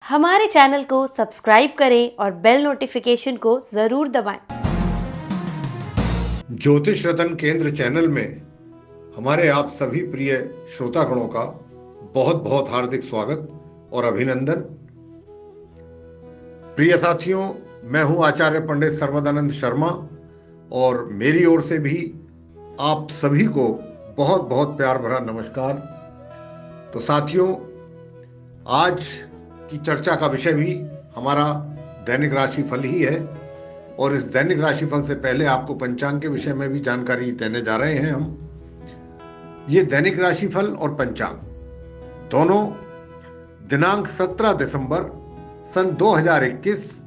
हमारे चैनल को सब्सक्राइब करें और बेल नोटिफिकेशन को जरूर दबाएं। ज्योतिष रतन केंद्र चैनल में हमारे आप सभी प्रिय श्रोतागणों का बहुत बहुत हार्दिक स्वागत और अभिनंदन। प्रिय साथियों, मैं हूं आचार्य पंडित सर्वदानंद शर्मा और मेरी ओर से भी आप सभी को बहुत बहुत प्यार भरा नमस्कार। तो साथियों, आज की चर्चा का विषय भी हमारा दैनिक राशिफल ही है और इस दैनिक राशिफल से पहले आपको पंचांग के विषय में भी जानकारी देने जा रहे हैं हम। ये दैनिक राशिफल और पंचांग दोनों दिनांक 17 दिसंबर सन 2021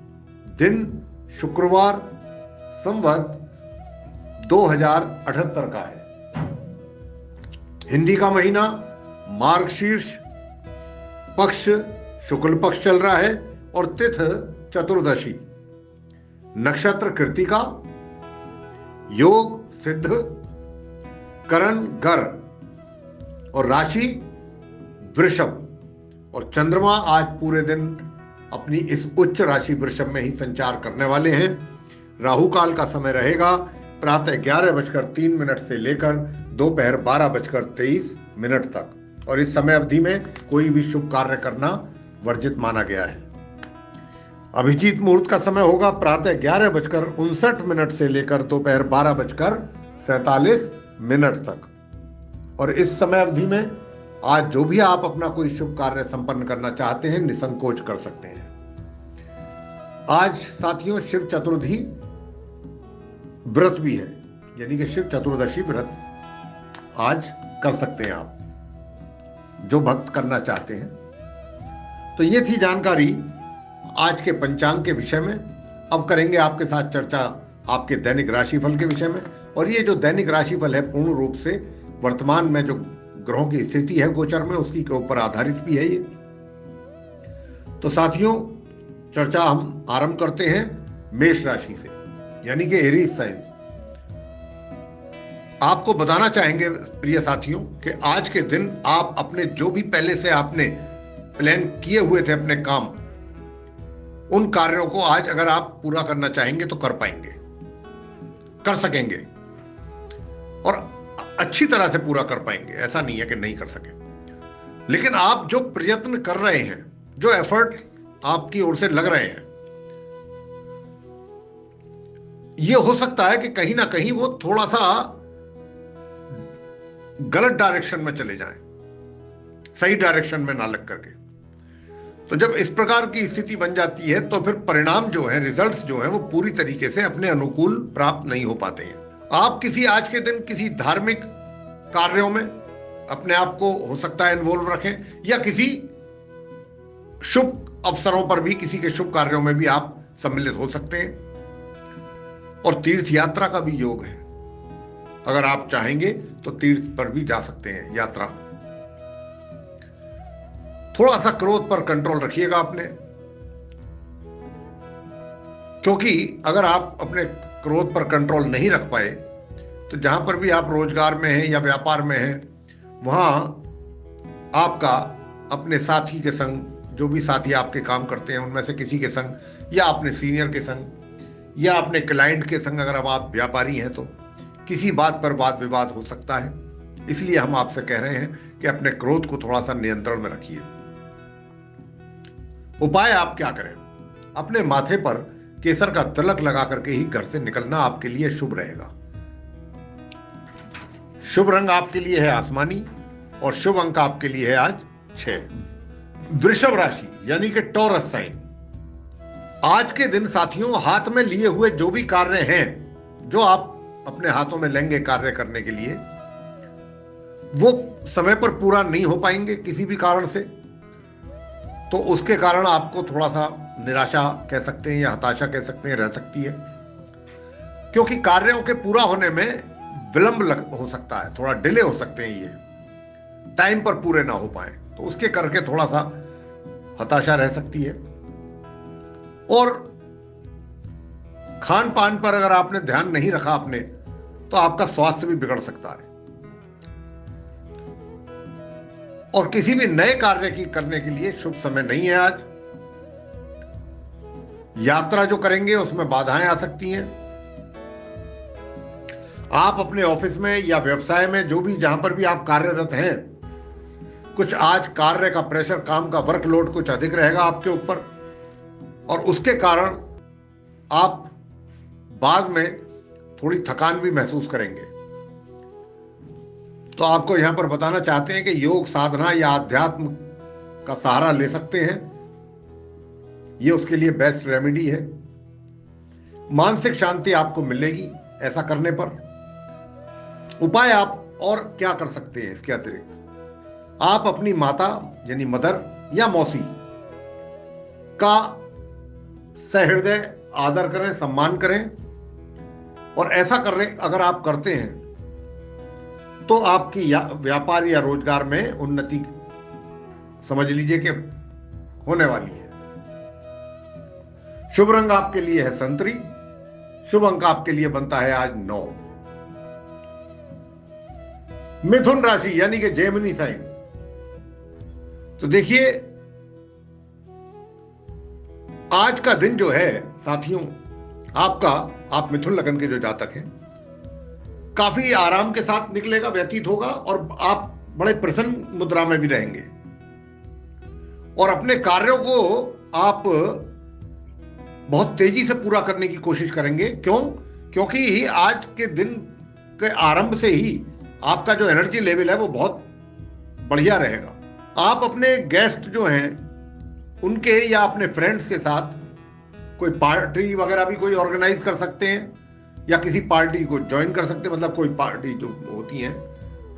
दिन शुक्रवार संवत 2078 का है। हिंदी का महीना मार्गशीर्ष, पक्ष शुक्ल पक्ष चल रहा है और तिथ चतुर्दशी, नक्षत्र कृत्तिका, योग सिद्ध, करण गर और राशि वृषभ। और चंद्रमा आज पूरे दिन अपनी इस उच्च राशि वृषभ में ही संचार करने वाले हैं। राहु काल का समय रहेगा प्रातः 11:03 से लेकर दोपहर 12:23 तक और इस समय अवधि में कोई भी शुभ कार्य करना वर्जित माना गया है। अभिजीत मुहूर्त का समय होगा प्रातः 11:59 से लेकर दोपहर 12:47 तक और इस समय अवधि में आज जो भी आप अपना कोई शुभ कार्य संपन्न करना चाहते हैं निसंकोच कर सकते हैं। आज साथियों शिव चतुर्थी व्रत भी है, यानी कि शिव चतुर्दशी व्रत आज कर सकते हैं आप, जो भक्त करना चाहते हैं। तो ये थी जानकारी आज के पंचांग के विषय में। अब करेंगे आपके साथ चर्चा आपके दैनिक राशिफल के विषय में। और ये जो दैनिक राशिफल है पूर्ण रूप से वर्तमान में जो ग्रहों की स्थिति है गोचर में उसकी के ऊपर आधारित भी है ये। तो साथियों, चर्चा हम आरंभ करते हैं मेष राशि से, यानी कि एरीज साइंस। आपको बताना चाहेंगे प्रिय साथियों कि आज के दिन आप अपने जो भी पहले से आपने प्लान किए हुए थे अपने काम, उन कार्यों को आज अगर आप पूरा करना चाहेंगे तो कर पाएंगे, कर सकेंगे और अच्छी तरह से पूरा कर पाएंगे। ऐसा नहीं है कि नहीं कर सके, लेकिन आप जो प्रयत्न कर रहे हैं, जो एफर्ट आपकी ओर से लग रहे हैं, यह हो सकता है कि कहीं ना कहीं वो थोड़ा सा गलत डायरेक्शन में चले जाएं, सही डायरेक्शन में ना लग करके। तो जब इस प्रकार की स्थिति बन जाती है तो फिर परिणाम जो है, रिजल्ट्स जो है वो पूरी तरीके से अपने अनुकूल प्राप्त नहीं हो पाते हैं। आप किसी आज के दिन किसी धार्मिक कार्यों में अपने आप को हो सकता है इन्वॉल्व रखें, या किसी शुभ अवसरों पर भी, किसी के शुभ कार्यों में भी आप सम्मिलित हो सकते हैं। और तीर्थ यात्रा का भी योग है, अगर आप चाहेंगे तो तीर्थ पर भी जा सकते हैं, यात्रा। थोड़ा सा क्रोध पर कंट्रोल रखिएगा अपने, क्योंकि अगर आप अपने क्रोध पर कंट्रोल नहीं रख पाए तो जहां पर भी आप रोजगार में हैं या व्यापार में हैं, वहां आपका अपने साथी के संग, जो भी साथी आपके काम करते हैं उनमें से किसी के संग, या अपने सीनियर के संग, या अपने क्लाइंट के संग, अगर आप व्यापारी हैं तो किसी बात पर वाद विवाद हो सकता है। इसलिए हम आपसे कह रहे हैं कि अपने क्रोध को थोड़ा सा नियंत्रण में रखिए। उपाय आप क्या करें? अपने माथे पर केसर का तिलक लगा करके ही घर से निकलना आपके लिए शुभ रहेगा। शुभ रंग आपके लिए है आसमानी और शुभ अंक आपके लिए है आज 6। वृषभ राशि यानी कि टॉरस साइन। आज के दिन साथियों हाथ में लिए हुए जो भी कार्य हैं, जो आप अपने हाथों में लेंगे कार्य करने के लिए, वो समय पर पूरा नहीं हो पाएंगे किसी भी कारण से। तो उसके कारण आपको थोड़ा सा निराशा कह सकते हैं या हताशा कह सकते हैं रह सकती है, क्योंकि कार्यों के पूरा होने में विलंब हो सकता है, थोड़ा डिले हो सकते हैं, ये टाइम पर पूरे ना हो पाए, तो उसके करके थोड़ा सा हताशा रह सकती है। और खान पान पर अगर आपने ध्यान नहीं रखा अपने, तो आपका स्वास्थ्य भी बिगड़ सकता है। और किसी भी नए कार्य की करने के लिए शुभ समय नहीं है आज। यात्रा जो करेंगे उसमें बाधाएं आ सकती हैं। आप अपने ऑफिस में या व्यवसाय में जो भी जहां पर भी आप कार्यरत हैं, कुछ आज कार्य का प्रेशर, काम का वर्कलोड कुछ अधिक रहेगा आपके ऊपर, और उसके कारण आप बाद में थोड़ी थकान भी महसूस करेंगे। तो आपको यहां पर बताना चाहते हैं कि योग साधना या अध्यात्म का सहारा ले सकते हैं, यह उसके लिए बेस्ट रेमेडी है। मानसिक शांति आपको मिलेगी ऐसा करने पर। उपाय आप और क्या कर सकते हैं इसके अतिरिक्त? आप अपनी माता यानी मदर या मौसी का सहृदय आदर करें, सम्मान करें, और ऐसा करने अगर आप करते हैं तो आपकी व्यापार या रोजगार में उन्नति समझ लीजिए कि होने वाली है। शुभ रंग आपके लिए है संतरी। शुभ अंक आपके लिए बनता है आज 9। मिथुन राशि यानी कि जेमिनी साइन। तो देखिए, आज का दिन जो है साथियों, आप मिथुन लगन के जो जातक हैं, काफी आराम के साथ निकलेगा, व्यतीत होगा, और आप बड़े प्रसन्न मुद्रा में भी रहेंगे, और अपने कार्यों को आप बहुत तेजी से पूरा करने की कोशिश करेंगे। क्योंकि आज के दिन के आरंभ से ही आपका जो एनर्जी लेवल है वो बहुत बढ़िया रहेगा। आप अपने गेस्ट जो हैं उनके या अपने फ्रेंड्स के साथ कोई पार्टी वगैरह भी कोई ऑर्गेनाइज कर सकते हैं, या किसी पार्टी को ज्वाइन कर सकते हैं। मतलब कोई पार्टी जो होती है,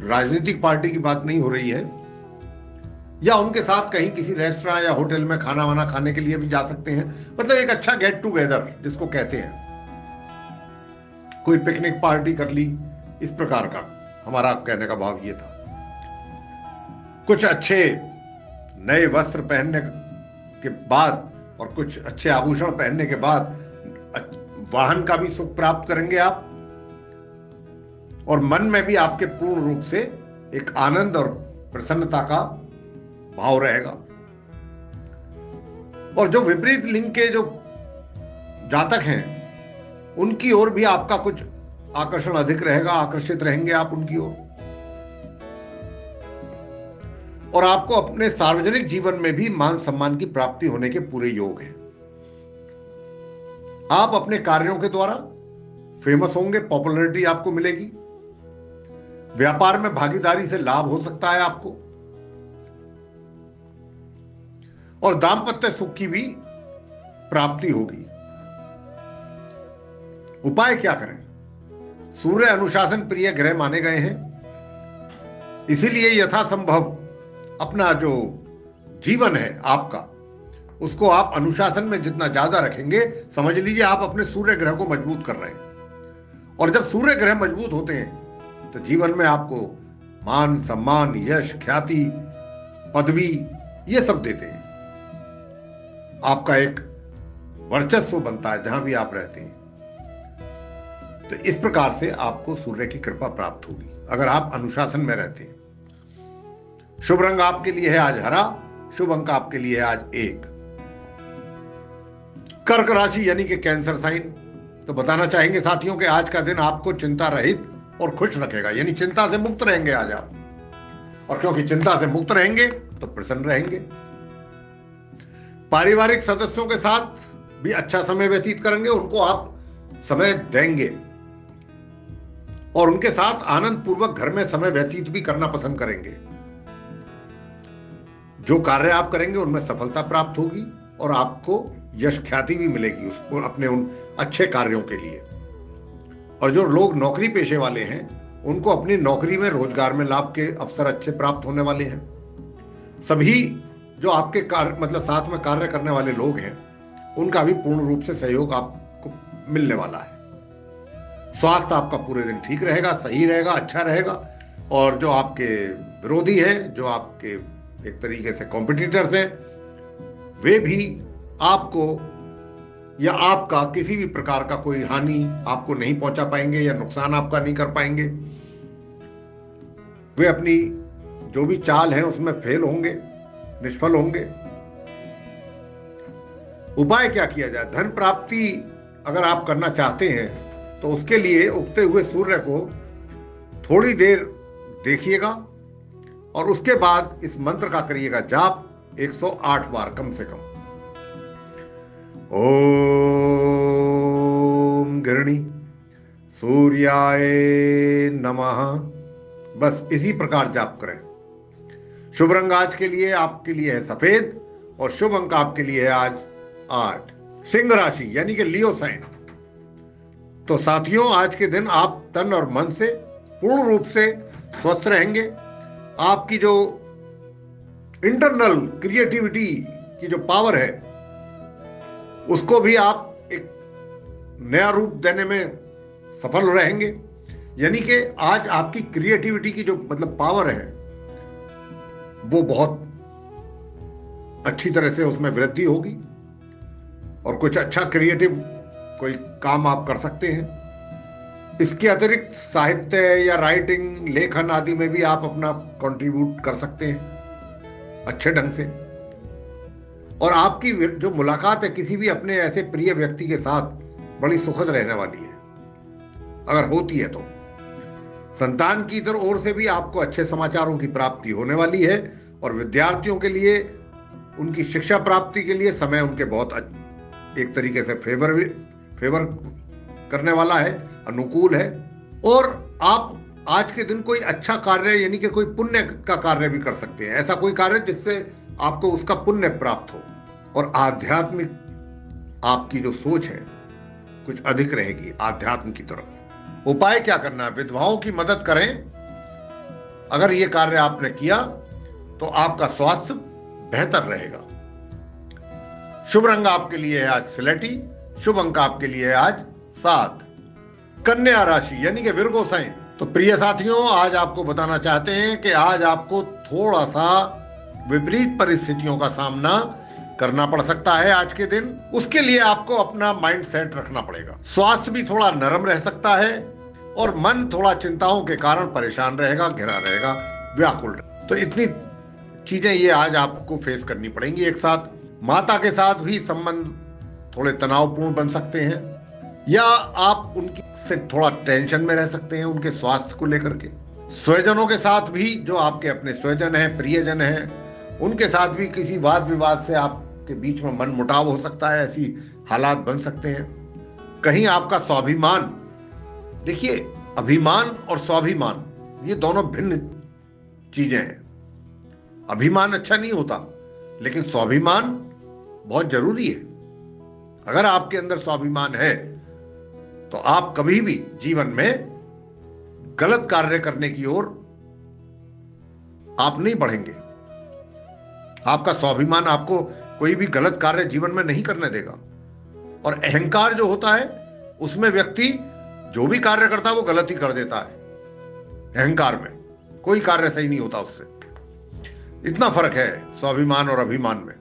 राजनीतिक पार्टी की बात नहीं हो रही है, या उनके साथ कहीं किसी रेस्टोरेंट या होटल में खाना वाना खाने के लिए भी जा सकते हैं। मतलब एक अच्छा गेट टुगेदर जिसको कहते हैं, कोई पिकनिक पार्टी कर ली, इस प्रकार का हमारा कहने का भाव ये था। कुछ अच्छे नए वस्त्र पहनने के बाद और कुछ अच्छे आभूषण पहनने के बाद वाहन का भी सुख प्राप्त करेंगे आप, और मन में भी आपके पूर्ण रूप से एक आनंद और प्रसन्नता का भाव रहेगा। और जो विपरीत लिंग के जो जातक हैं उनकी ओर भी आपका कुछ आकर्षण अधिक रहेगा, आकर्षित रहेंगे आप उनकी ओर, और आपको अपने सार्वजनिक जीवन में भी मान सम्मान की प्राप्ति होने के पूरे योग हैं। आप अपने कार्यों के द्वारा फेमस होंगे, पॉपुलैरिटी आपको मिलेगी। व्यापार में भागीदारी से लाभ हो सकता है आपको, और दाम्पत्य सुख की भी प्राप्ति होगी। उपाय क्या करें? सूर्य अनुशासन प्रिय ग्रह माने गए हैं, इसीलिए यथासंभव अपना जो जीवन है आपका, उसको आप अनुशासन में जितना ज्यादा रखेंगे, समझ लीजिए आप अपने सूर्य ग्रह को मजबूत कर रहे हैं। और जब सूर्य ग्रह मजबूत होते हैं तो जीवन में आपको मान सम्मान, यश, ख्याति, पदवी, ये सब देते हैं। आपका एक वर्चस्व बनता है जहां भी आप रहते हैं। तो इस प्रकार से आपको सूर्य की कृपा प्राप्त होगी अगर आप अनुशासन में रहते हैं। शुभ रंग आपके लिए है आज हरा। शुभ अंक आपके लिए है आज 1। कर्क राशि यानी कि कैंसर साइन। तो बताना चाहेंगे साथियों कि आज का दिन आपको चिंता रहित और खुश रखेगा, यानी चिंता से मुक्त रहेंगे आज आप, और क्योंकि चिंता से मुक्त रहेंगे तो प्रसन्न रहेंगे। पारिवारिक सदस्यों के साथ भी अच्छा समय व्यतीत करेंगे, उनको आप समय देंगे और उनके साथ आनंद पूर्वक घर में समय व्यतीत भी करना पसंद करेंगे। जो कार्य आप करेंगे उनमें सफलता प्राप्त होगी और आपको यश ख्याति भी मिलेगी उसको अपने उन अच्छे कार्यों के लिए। और जो लोग नौकरी पेशे वाले हैं उनको अपनी नौकरी में, रोजगार में लाभ के अवसर अच्छे प्राप्त होने वाले हैं। सभी जो आपके कार्य मतलब साथ में कार्य करने वाले लोग हैं उनका भी पूर्ण रूप से सहयोग आपको मिलने वाला है। स्वास्थ्य आपका पूरे दिन ठीक रहेगा, सही रहेगा, अच्छा रहेगा। और जो आपके विरोधी हैं, जो आपके एक तरीके से कॉम्पिटिटर्स हैं, वे भी आपको या आपका किसी भी प्रकार का कोई हानि आपको नहीं पहुंचा पाएंगे या नुकसान आपका नहीं कर पाएंगे। वे अपनी जो भी चाल है उसमें फेल होंगे, निष्फल होंगे। उपाय क्या किया जाए? धन प्राप्ति अगर आप करना चाहते हैं तो उसके लिए उगते हुए सूर्य को थोड़ी देर देखिएगा और उसके बाद इस मंत्र का करिएगा जाप 108 बार कम से कम। ओम घृणी सूर्याय नमः। बस इसी प्रकार जाप करें। शुभ रंग आज के लिए आपके लिए है सफेद और शुभ अंक आपके लिए है आज 8। सिंह राशि यानी कि लियो साइन। तो साथियों, आज के दिन आप तन और मन से पूर्ण रूप से स्वस्थ रहेंगे। आपकी जो इंटरनल क्रिएटिविटी की जो पावर है उसको भी आप एक नया रूप देने में सफल रहेंगे। यानी कि आज आपकी क्रिएटिविटी की जो पावर है वो बहुत अच्छी तरह से उसमें वृद्धि होगी और कुछ अच्छा क्रिएटिव कोई काम आप कर सकते हैं। इसके अतिरिक्त साहित्य या राइटिंग, लेखन आदि में भी आप अपना कंट्रीब्यूट कर सकते हैं अच्छे ढंग से। और आपकी जो मुलाकात है किसी भी अपने ऐसे प्रिय व्यक्ति के साथ बड़ी सुखद रहने वाली है, अगर होती है तो। संतान की ओर से भी आपको अच्छे समाचारों की प्राप्ति होने वाली है और विद्यार्थियों के लिए उनकी शिक्षा प्राप्ति के लिए समय उनके बहुत एक तरीके से फेवर करने वाला है, अनुकूल है। और आप आज के दिन कोई अच्छा कार्य यानी कि कोई पुण्य का कार्य भी कर सकते हैं, ऐसा कोई कार्य जिससे आपको उसका पुण्य प्राप्त हो और आध्यात्मिक आपकी जो सोच है कुछ अधिक रहेगी आध्यात्म की तरफ। उपाय क्या करना है? विधवाओं की मदद करें। अगर ये कार्य आपने किया तो आपका स्वास्थ्य बेहतर रहेगा। शुभ रंग आपके लिए है आज स्लेटी। शुभ अंक आपके लिए है आज 7। कन्या राशि यानी कि विर्गो साइन। तो प्रिय साथियों, आज आपको बताना चाहते हैं कि आज आपको थोड़ा सा विपरीत परिस्थितियों का सामना करना पड़ सकता है आज के दिन। उसके लिए आपको अपना माइंड सेट रखना पड़ेगा। स्वास्थ्य भी थोड़ा नरम रह सकता है और मन थोड़ा चिंताओं के कारण परेशान रहेगा, घिरा रहेगा, व्याकुल। तो इतनी चीजें ये आज आपको फेस करनी पड़ेंगी एक साथ। माता के साथ भी संबंध थोड़े तनावपूर्ण बन सकते हैं या आप उनकी से थोड़ा टेंशन में रह सकते हैं उनके स्वास्थ्य को लेकर के। स्वजनों के साथ भी, जो आपके अपने स्वजन हैं, प्रियजन हैं, उनके साथ भी किसी वाद विवाद से आपके बीच में मनमुटाव हो सकता है, ऐसी हालात बन सकते हैं। कहीं आपका स्वाभिमान, देखिए अभिमान और स्वाभिमान ये दोनों भिन्न चीजें हैं। अभिमान अच्छा नहीं होता लेकिन स्वाभिमान बहुत जरूरी है। अगर आपके अंदर स्वाभिमान है तो आप कभी भी जीवन में गलत कार्य करने की ओर आप नहीं बढ़ेंगे। आपका स्वाभिमान आपको कोई भी गलत कार्य जीवन में नहीं करने देगा। और अहंकार जो होता है उसमें व्यक्ति जो भी कार्य करता है वो गलत ही कर देता है। अहंकार में कोई कार्य सही नहीं होता उससे। इतना फर्क है स्वाभिमान और अभिमान में।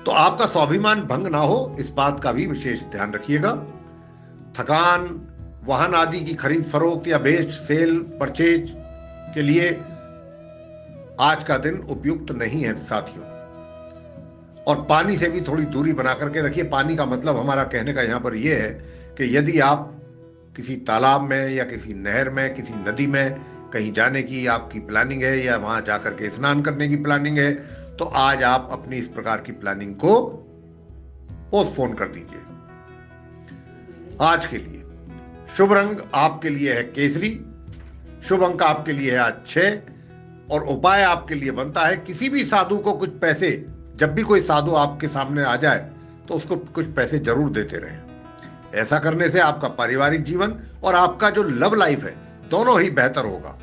तो आपका स्वाभिमान भंग ना हो इस बात का भी विशेष ध्यान रखिएगा। थकान, वाहन आदि की खरीद फरोख्त या बेच सेल परचेज के लिए आज का दिन उपयुक्त नहीं है साथियों। और पानी से भी थोड़ी दूरी बना करके रखिए। पानी का मतलब हमारा कहने का यहां पर यह है कि यदि आप किसी तालाब में या किसी नहर में, किसी नदी में कहीं जाने की आपकी प्लानिंग है या वहां जाकर के स्नान करने की प्लानिंग है तो आज आप अपनी इस प्रकार की प्लानिंग को पोस्टपोन कर दीजिए। आज के लिए शुभ रंग आपके लिए है केसरी। शुभ अंक आपके लिए है आज 6 और उपाय आपके लिए बनता है किसी भी साधु को कुछ पैसे, जब भी कोई साधु आपके सामने आ जाए तो उसको कुछ पैसे जरूर देते रहें। ऐसा करने से आपका पारिवारिक जीवन और आपका जो लव लाइफ है दोनों ही बेहतर होगा।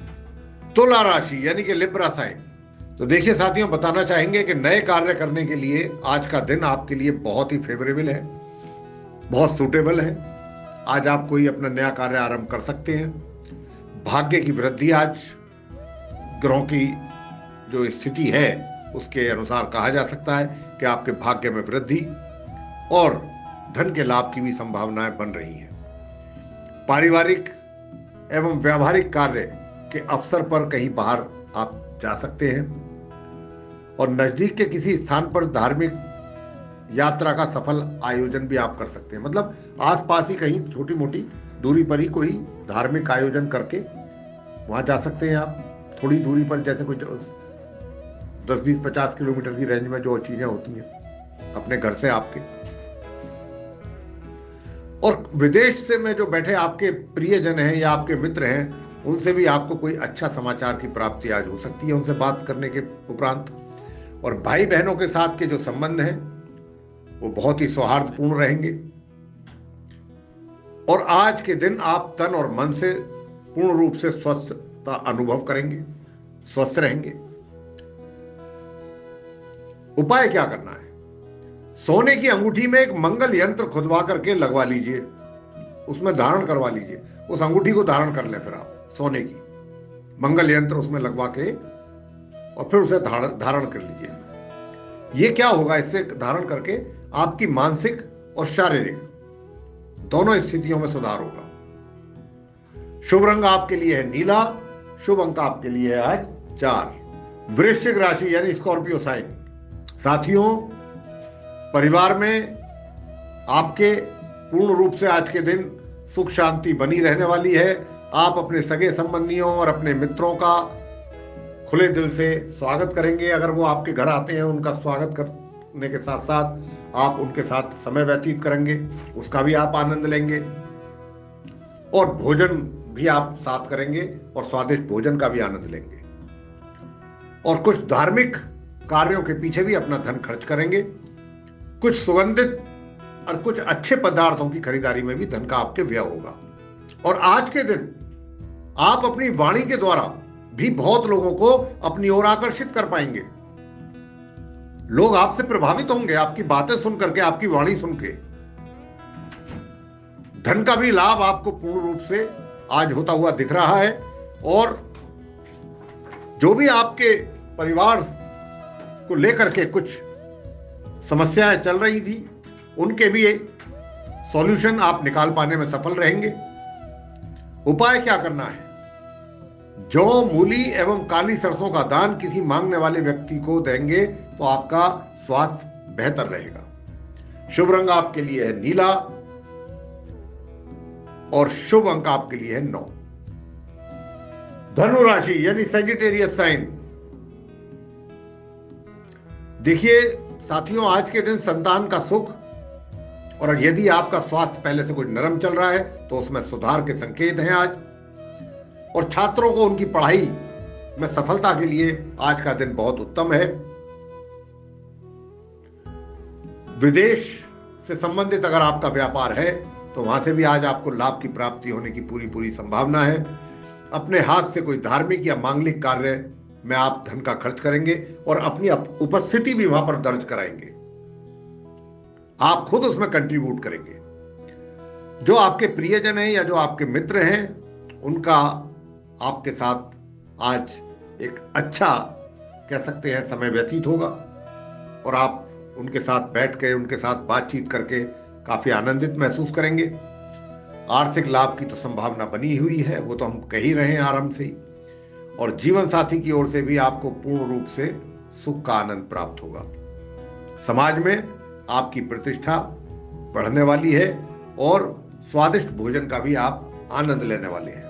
तुला राशि यानी कि लिब्रा साइन। तो देखिए साथियों, बताना चाहेंगे कि नए कार्य करने के लिए आज का दिन आपके लिए बहुत ही फेवरेबल है, बहुत सूटेबल है। आज आप कोई अपना नया कार्य आरंभ कर सकते हैं। भाग्य की वृद्धि आज ग्रहों की जो स्थिति है उसके अनुसार कहा जा सकता है कि आपके भाग्य में वृद्धि और धन के लाभ की भी संभावनाएं बन रही हैं। पारिवारिक एवं व्यावहारिक कार्य के अवसर पर कहीं बाहर आप जा सकते हैं और नजदीक के किसी स्थान पर धार्मिक यात्रा का सफल आयोजन भी आप कर सकते हैं। मतलब आसपास ही कहीं छोटी मोटी दूरी पर ही कोई धार्मिक आयोजन करके वहां जा सकते हैं आप। थोड़ी दूरी पर, जैसे कुछ 10-20-50 किलोमीटर की रेंज में जो चीजें होती हैं अपने घर से आपके। और विदेश से में जो बैठे आपके प्रियजन हैं या आपके मित्र हैं, उनसे भी आपको कोई अच्छा समाचार की प्राप्ति आज हो सकती है उनसे बात करने के उपरांत। और भाई बहनों के साथ के जो संबंध हैं वो बहुत ही सौहार्दपूर्ण रहेंगे। और आज के दिन आप तन और मन से पूर्ण रूप से स्वस्थता अनुभव करेंगे, स्वस्थ रहेंगे। उपाय क्या करना है? सोने की अंगूठी में एक मंगल यंत्र खुदवा करके लगवा लीजिए, उसमें धारण करवा लीजिए। उस अंगूठी को धारण कर लें फिर आप, सोने की मंगल यंत्र उसमें लगवा के और फिर उसे धारण कर लीजिए। ये क्या होगा, इससे धारण करके आपकी मानसिक और शारीरिक दोनों स्थितियों में सुधार होगा। शुभ रंग आपके लिए है नीला, शुभ अंक आपके लिए है आज 4। वृश्चिक राशि यानी स्कॉर्पियो साइन। साथियों, परिवार में आपके पूर्ण रूप से आज के दिन सुख शांति बनी रहने वाली है। आप अपने सगे संबंधियों और अपने मित्रों का खुले दिल से स्वागत करेंगे। अगर वो आपके घर आते हैं, उनका स्वागत करने के साथ साथ आप उनके साथ समय व्यतीत करेंगे, उसका भी आप आनंद लेंगे। और भोजन भी आप साथ करेंगे और स्वादिष्ट भोजन का भी आनंद लेंगे। और कुछ धार्मिक कार्यों के पीछे भी अपना धन खर्च करेंगे। कुछ सुगंधित और कुछ अच्छे पदार्थों की खरीदारी में भी धन का आपके व्यय होगा। और आज के दिन आप अपनी वाणी के द्वारा भी बहुत लोगों को अपनी ओर आकर्षित कर पाएंगे। लोग आपसे प्रभावित होंगे आपकी बातें सुन करके, आपकी वाणी सुन के। धन का भी लाभ आपको पूर्ण रूप से आज होता हुआ दिख रहा है। और जो भी आपके परिवार को लेकर के कुछ समस्याएं चल रही थी, उनके भी सॉल्यूशन आप निकाल पाने में सफल रहेंगे। उपाय क्या करना है? जौ, मूली एवं काली सरसों का दान किसी मांगने वाले व्यक्ति को देंगे तो आपका स्वास्थ्य बेहतर रहेगा। शुभ रंग आपके लिए है नीला और शुभ अंक आपके लिए है 9। धनु राशि यानी सैजिटेरियस साइन। देखिए साथियों, आज के दिन संतान का सुख, और यदि आपका स्वास्थ्य पहले से कुछ नरम चल रहा है तो उसमें सुधार के संकेत हैं आज। और छात्रों को उनकी पढ़ाई में सफलता के लिए आज का दिन बहुत उत्तम है। विदेश से संबंधित अगर आपका व्यापार है तो वहां से भी आज आपको लाभ की प्राप्ति होने की पूरी संभावना है। अपने हाथ से कोई धार्मिक या मांगलिक कार्य में आप धन का खर्च करेंगे और अपनी उपस्थिति भी वहां पर दर्ज कराएंगे। आप खुद उसमें कंट्रीब्यूट करेंगे। जो आपके प्रियजन हैं या जो आपके मित्र हैं, उनका आपके साथ आज एक अच्छा कह सकते हैं समय व्यतीत होगा। और आप उनके साथ बैठ के उनके साथ बातचीत करके काफी आनंदित महसूस करेंगे। आर्थिक लाभ की तो संभावना बनी हुई है, वो तो हम कह ही रहे हैं आरंभ से ही। और जीवन साथी की ओर से भी आपको पूर्ण रूप से सुख का आनंद प्राप्त होगा। समाज में आपकी प्रतिष्ठा बढ़ने वाली है और स्वादिष्ट भोजन का भी आप आनंद लेने वाले हैं।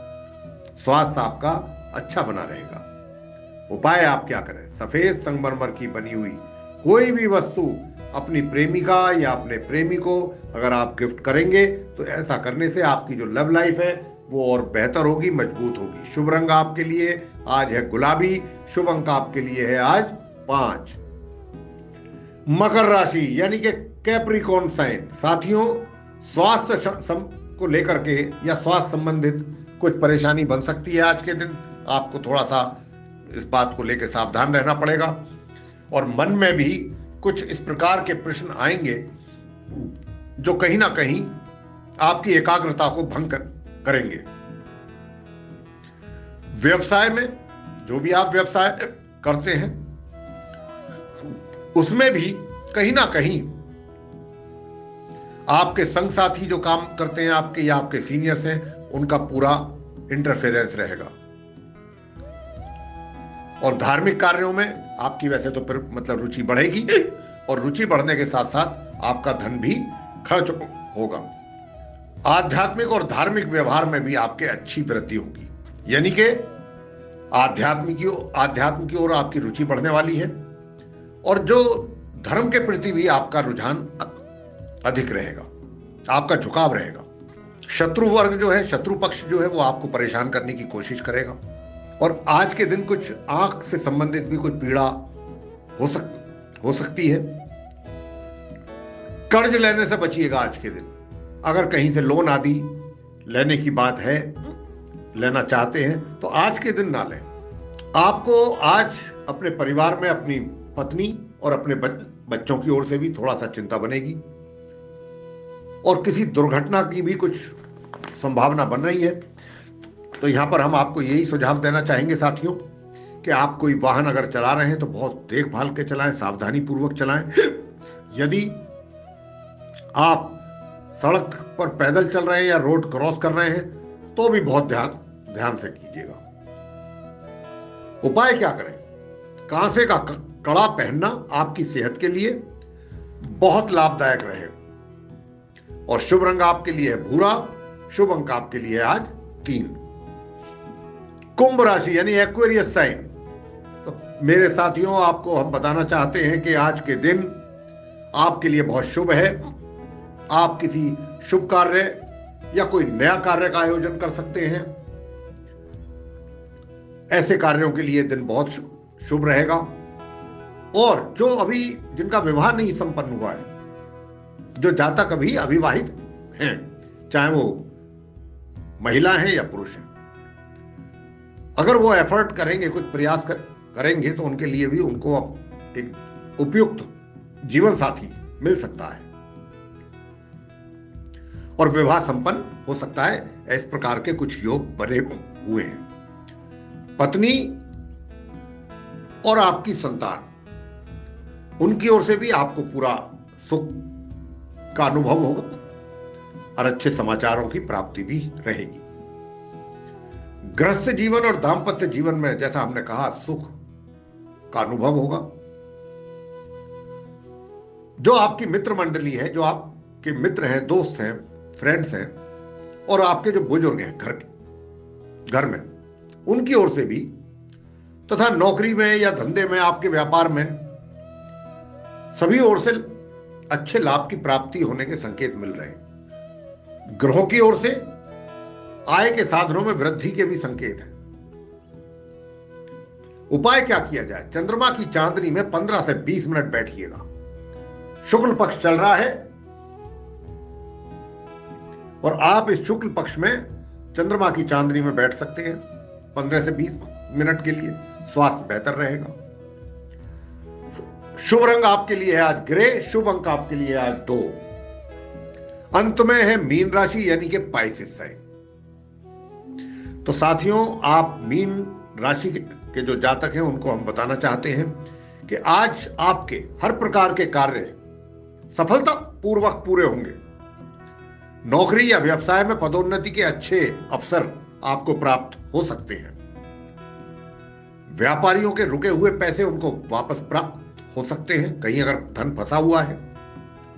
स्वास्थ्य आपका अच्छा बना रहेगा। उपाय आप क्या करें? सफेद संगमरमर की बनी हुई कोई भी वस्तु अपनी प्रेमिका या अपने प्रेमी को अगर आप गिफ्ट करेंगे तो ऐसा करने से आपकी जो लव लाइफ है वो और बेहतर होगी, मजबूत होगी। शुभ रंग आपके लिए आज है गुलाबी, शुभ अंक आपके लिए है आज 5। मकर राशि यानी कि कैप्रिकॉर्न साइन। साथियों, स्वास्थ्य को लेकर के या स्वास्थ्य संबंधित कुछ परेशानी बन सकती है आज के दिन। आपको थोड़ा सा इस बात को लेकर सावधान रहना पड़ेगा। और मन में भी कुछ इस प्रकार के प्रश्न आएंगे जो कहीं ना कहीं आपकी एकाग्रता को भंग करेंगे। व्यवसाय में जो भी आप व्यवसाय करते हैं उसमें भी कहीं ना कहीं आपके संग साथी जो काम करते हैं आपके या आपके सीनियर्स हैं, उनका पूरा इंटरफेरेंस रहेगा। और धार्मिक कार्यों में आपकी वैसे तो फिर मतलब रुचि बढ़ेगी और रुचि बढ़ने के साथ साथ आपका धन भी खर्च होगा। आध्यात्मिक और धार्मिक व्यवहार में भी आपके अच्छी वृद्धि होगी, यानी कि आध्यात्म की ओर आपकी रुचि बढ़ने वाली है और जो धर्म के प्रति भी आपका रुझान अधिक रहेगा, आपका झुकाव रहेगा। शत्रु वर्ग जो है, शत्रु पक्ष जो है, वो आपको परेशान करने की कोशिश करेगा और आज के दिन कुछ आंख से संबंधित भी कुछ पीड़ा हो सकती है। कर्ज लेने से बचिएगा आज के दिन। अगर कहीं से लोन आदि लेने की बात है, लेना चाहते हैं, तो आज के दिन ना लें। आपको आज अपने परिवार में अपनी पत्नी और अपने बच्चों की ओर से भी थोड़ा सा चिंता बनेगी और किसी दुर्घटना की भी कुछ संभावना बन रही है। तो यहां पर हम आपको यही सुझाव देना चाहेंगे साथियों कि आप कोई वाहन अगर चला रहे हैं तो बहुत देखभाल के चलाएं, सावधानी पूर्वक चलाएं। यदि आप सड़क पर पैदल चल रहे हैं या रोड क्रॉस कर रहे हैं तो भी बहुत ध्यान से कीजिएगा। उपाय क्या करें? कांसे का कड़ा पहनना आपकी सेहत के लिए बहुत लाभदायक रहेगा और शुभ रंग आपके लिए है भूरा। शुभ अंक आपके लिए आज 3। कुंभ राशि यानी एक्वेरियस साइन। तो मेरे साथियों, आपको हम बताना चाहते हैं कि आज के दिन आपके लिए बहुत शुभ है। आप किसी शुभ कार्य या कोई नया कार्य का आयोजन कर सकते हैं। ऐसे कार्यों के लिए दिन बहुत शुभ रहेगा। और जो अभी जिनका विवाह नहीं संपन्न हुआ है, जो जातक अभी अविवाहित हैं, चाहे वो महिला हैं या पुरुष हैं, अगर वो एफर्ट करेंगे, कुछ प्रयास करेंगे तो उनके लिए भी उनको एक उपयुक्त जीवन साथी मिल सकता है और विवाह संपन्न हो सकता है। इस प्रकार के कुछ योग बने हुए हैं। पत्नी और आपकी संतान, उनकी ओर से भी आपको पूरा सुख का अनुभव होगा और अच्छे समाचारों की प्राप्ति भी रहेगी। गृहस्थ जीवन और दाम्पत्य जीवन में, जैसा हमने कहा, सुख का अनुभव होगा। जो आपकी मित्र मंडली है, जो आपके मित्र हैं, दोस्त हैं, फ्रेंड्स हैं और आपके जो बुजुर्ग हैं घर में, उनकी ओर से भी, तथा नौकरी में या धंधे में, आपके व्यापार में, सभी ओर से अच्छे लाभ की प्राप्ति होने के संकेत मिल रहे हैं। ग्रहों की ओर से आय के साधनों में वृद्धि के भी संकेत हैं। उपाय क्या किया जाए? चंद्रमा की चांदनी में 15 से 20 मिनट बैठिएगा। शुक्ल पक्ष चल रहा है और आप इस शुक्ल पक्ष में चंद्रमा की चांदनी में बैठ सकते हैं 15 से 20 मिनट के लिए। स्वास्थ्य बेहतर रहेगा। शुभ रंग आपके लिए है आज ग्रे। शुभ अंक आपके लिए आज 2। अंत में है मीन राशि यानी कि पाइसेस साइन। तो साथियों, आप मीन राशि के जो जातक हैं उनको हम बताना चाहते हैं कि आज आपके हर प्रकार के कार्य सफलता पूर्वक पूरे होंगे। नौकरी या व्यवसाय में पदोन्नति के अच्छे अवसर आपको प्राप्त हो सकते हैं। व्यापारियों के रुके हुए पैसे उनको वापस प्राप्त हो सकते हैं। कहीं अगर धन फंसा हुआ है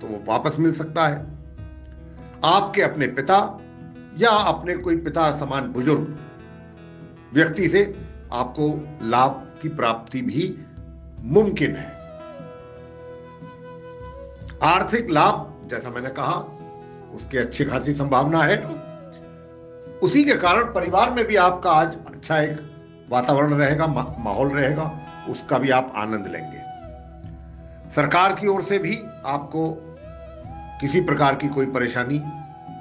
तो वो वापस मिल सकता है। आपके अपने पिता या अपने कोई पिता समान बुजुर्ग व्यक्ति से आपको लाभ की प्राप्ति भी मुमकिन है। आर्थिक लाभ, जैसा मैंने कहा, उसकी अच्छी खासी संभावना है। उसी के कारण परिवार में भी आपका आज अच्छा एक वातावरण रहेगा, माहौल रहेगा, उसका भी आप आनंद लेंगे। सरकार की ओर से भी आपको किसी प्रकार की कोई परेशानी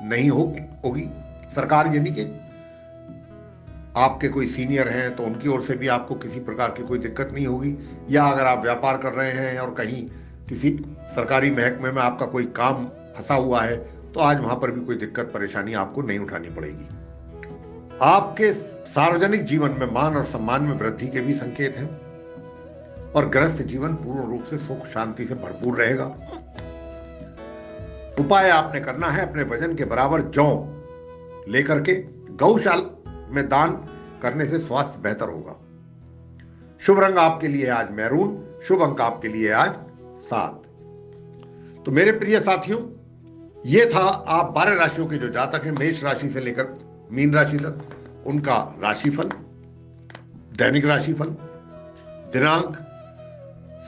नहीं होगी। सरकार यानी कि आपके कोई सीनियर हैं तो उनकी ओर से भी आपको किसी प्रकार की कोई दिक्कत नहीं होगी। या अगर आप व्यापार कर रहे हैं और कहीं किसी सरकारी महकमे में आपका कोई काम फंसा हुआ है तो आज वहां पर भी कोई दिक्कत परेशानी आपको नहीं उठानी पड़ेगी। आपके सार्वजनिक जीवन में मान और सम्मान में वृद्धि के भी संकेत हैं और गृहस्थ जीवन पूर्ण रूप से सुख शांति से भरपूर रहेगा। उपाय आपने करना है, अपने वजन के बराबर जौ लेकर के गौशाला में दान करने से स्वास्थ्य बेहतर होगा। शुभ रंग आपके लिए आज मैरून। शुभ अंक आपके लिए आज 7। तो मेरे प्रिय साथियों, ये था आप 12 राशियों के जो जातक हैं, मेष राशि से लेकर मीन राशि तक, उनका राशिफल, दैनिक राशिफल, दिनांक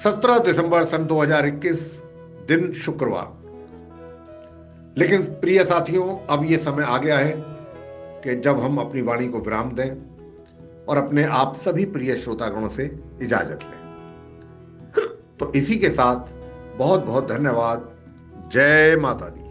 17 दिसंबर सन 2021, दिन शुक्रवार। लेकिन प्रिय साथियों, अब यह समय आ गया है कि जब हम अपनी वाणी को विराम दें और अपने आप सभी प्रिय श्रोतागणों से इजाजत लें। तो इसी के साथ बहुत बहुत धन्यवाद। जय माता दी।